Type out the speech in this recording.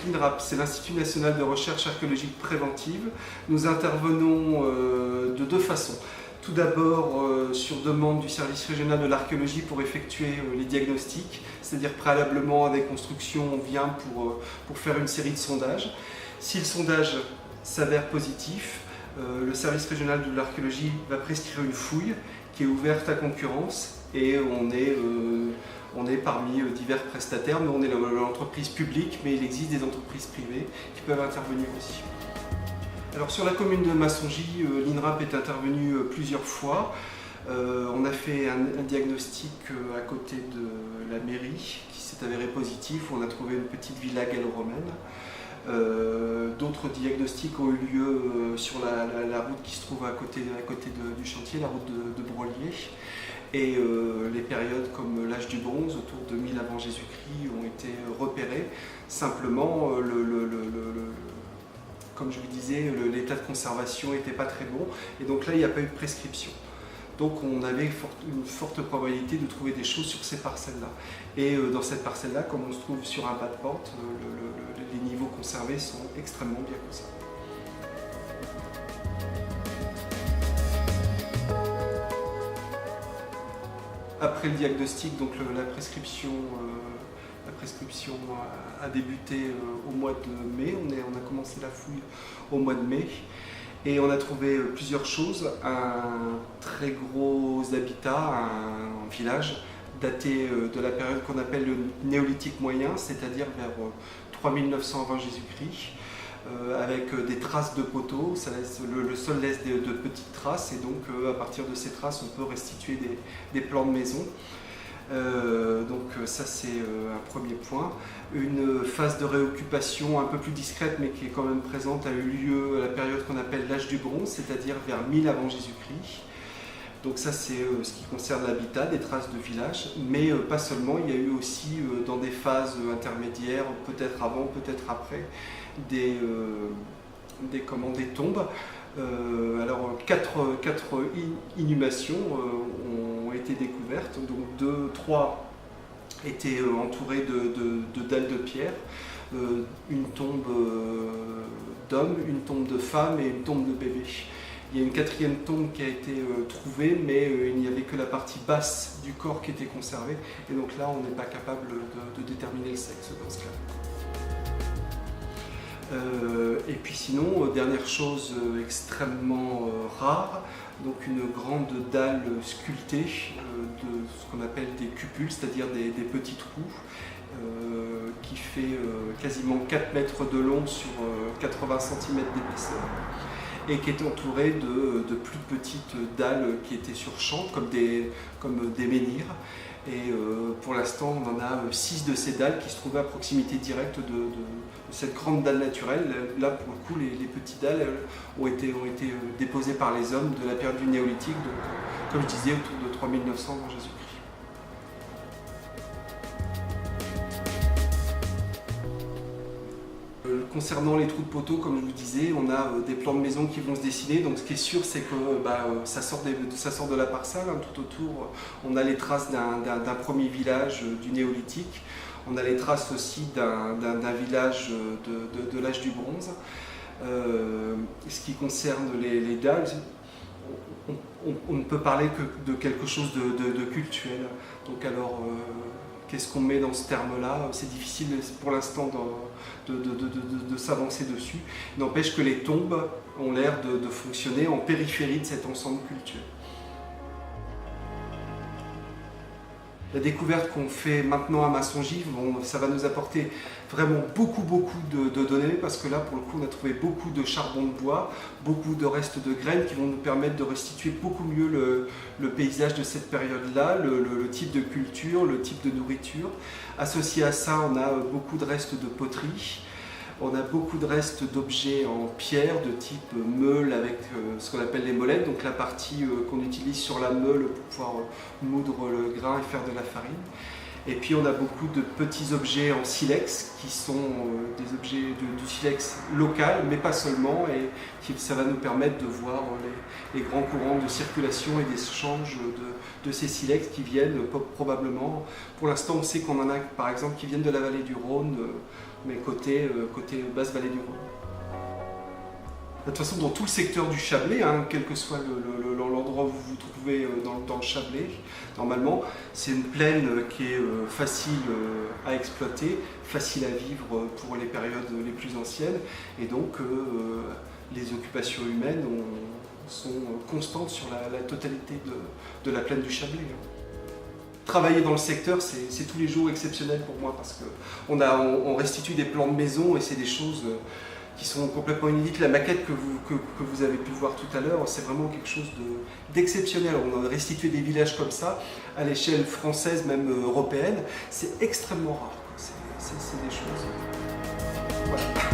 l'INRAP, c'est l'Institut National de Recherche Archéologique Préventive. Nous intervenons de deux façons. Tout d'abord sur demande du service régional de l'archéologie pour effectuer les diagnostics, c'est-à-dire préalablement à des constructions, on vient pour faire une série de sondages. Si le sondage s'avère positif, le service régional de l'archéologie va prescrire une fouille qui est ouverte à concurrence et on est parmi divers prestataires, mais on est l'entreprise publique, mais il existe des entreprises privées qui peuvent intervenir aussi. Alors sur la commune de Massongy, l'INRAP est intervenu plusieurs fois. On a fait un diagnostic à côté de la mairie qui s'est avéré positif, où on a trouvé une petite villa gallo-romaine. D'autres diagnostics ont eu lieu sur la route qui se trouve à côté du chantier, la route de Brolier. Et les périodes comme l'âge du bronze, autour de 1000 avant Jésus-Christ, ont été repérées. Simplement, comme je vous disais, l'état de conservation n'était pas très bon, et donc là, il n'y a pas eu de prescription. Donc on avait une forte probabilité de trouver des choses sur ces parcelles-là. Et dans cette parcelle-là, comme on se trouve sur un bas de pente, les niveaux conservés sont extrêmement bien conservés. Après le diagnostic, donc la prescription a débuté au mois de mai. On a commencé la fouille au mois de mai. Et on a trouvé plusieurs choses. Un très gros habitat, un village daté de la période qu'on appelle le néolithique moyen, c'est-à-dire vers 3900 avant Jésus-Christ, avec des traces de poteaux. Le sol laisse de petites traces, et donc à partir de ces traces, on peut restituer des plans de maison. Donc ça, c'est un premier point. Une phase de réoccupation un peu plus discrète, mais qui est quand même présente, a eu lieu à la période qu'on appelle l'âge du bronze, c'est-à-dire vers 1000 avant Jésus-Christ. Donc ça, c'est ce qui concerne l'habitat, des traces de village, mais pas seulement. Il y a eu aussi dans des phases intermédiaires, peut-être avant, peut-être après, des tombes. Alors quatre inhumations ont été découvertes, donc 3 étaient entourées de dalles de pierre, une tombe d'homme, une tombe de femme et une tombe de bébé. Il y a une 4e tombe qui a été trouvée, mais il n'y avait que la partie basse du corps qui était conservée, et donc là on n'est pas capable de déterminer le sexe dans ce cas. Et puis sinon, dernière chose extrêmement rare, donc une grande dalle sculptée de ce qu'on appelle des cupules, c'est-à-dire des petits trous, qui fait quasiment 4 mètres de long sur 80 cm d'épaisseur, et qui est entourée de plus petites dalles qui étaient sur champ, comme des menhirs. Et pour l'instant, on en a 6 de ces dalles qui se trouvaient à proximité directe de cette grande dalle naturelle. Là, pour le coup, les petites dalles ont été déposées par les hommes de la période du néolithique, donc, comme je disais, autour de 3900 avant Jésus-Christ. Concernant les trous de poteaux, comme je vous disais, on a des plans de maison qui vont se dessiner. Donc ce qui est sûr, c'est que ça sort de la parcelle. Hein. Tout autour, on a les traces d'un premier village du néolithique. On a les traces aussi d'un village de l'âge du bronze. Ce qui concerne les dalles, on ne peut parler que de quelque chose de cultuel. Donc alors, qu'est-ce qu'on met dans ce terme-là? C'est difficile pour l'instant de s'avancer dessus. N'empêche que les tombes ont l'air de fonctionner en périphérie de cet ensemble cultuel. La découverte qu'on fait maintenant à Massongy, ça va nous apporter vraiment beaucoup de données, parce que là, pour le coup, on a trouvé beaucoup de charbon de bois, beaucoup de restes de graines qui vont nous permettre de restituer beaucoup mieux le paysage de cette période-là, le type de culture, le type de nourriture. Associé à ça, on a beaucoup de restes de poterie. On a beaucoup de restes d'objets en pierre de type meule, avec ce qu'on appelle les molettes, donc la partie qu'on utilise sur la meule pour pouvoir moudre le grain et faire de la farine. Et puis on a beaucoup de petits objets en silex qui sont des objets du silex local, mais pas seulement, et ça va nous permettre de voir les grands courants de circulation et d'échange de ces silex qui viennent probablement. Pour l'instant, on sait qu'on en a par exemple qui viennent de la vallée du Rhône, mais côté basse vallée du Rhône. De toute façon, dans tout le secteur du Chablais, hein, quel que soit l'endroit où vous vous trouvez dans le Chablais, normalement, c'est une plaine qui est facile à exploiter, facile à vivre pour les périodes les plus anciennes, et donc les occupations humaines sont constantes sur la totalité de la plaine du Chablais. Travailler dans le secteur, c'est tous les jours exceptionnel pour moi, parce qu'on restitue des plans de maison et c'est des choses qui sont complètement inédites. La maquette que vous avez pu voir tout à l'heure, c'est vraiment quelque chose d'exceptionnel. On a restitué des villages comme ça, à l'échelle française, même européenne. C'est extrêmement rare. C'est des choses... Voilà.